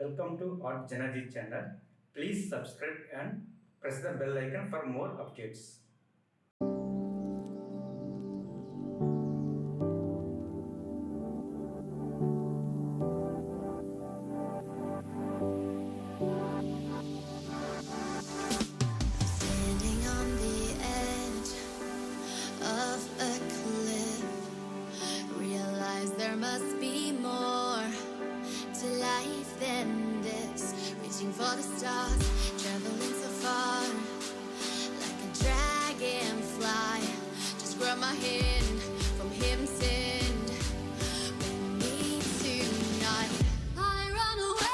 Welcome to JanaG channel. Please subscribe and press the bell icon for more updates. Standing on the edge of a cliff, realize there must be more to life than this. Reaching for the stars, traveling so far, like a dragonfly. Just grab my hand from heaven's send. With me tonight, I run away.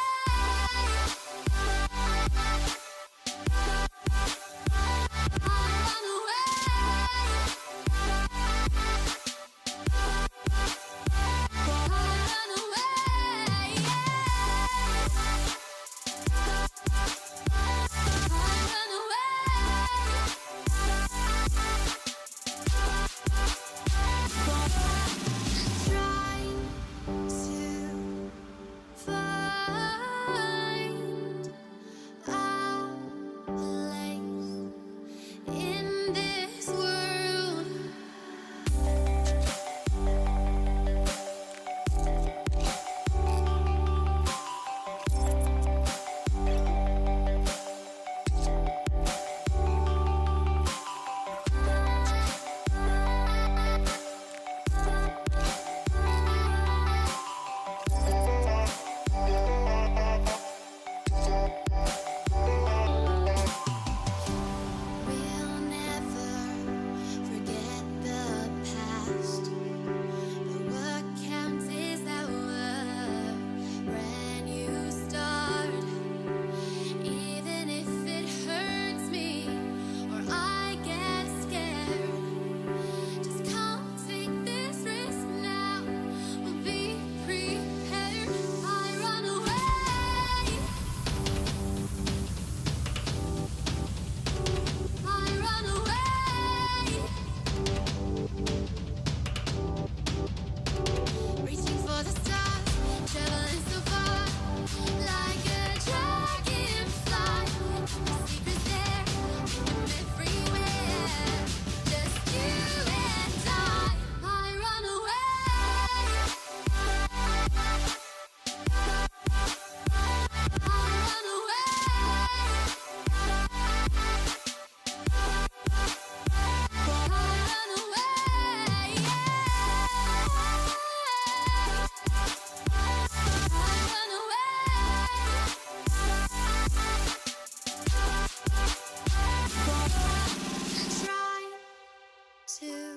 To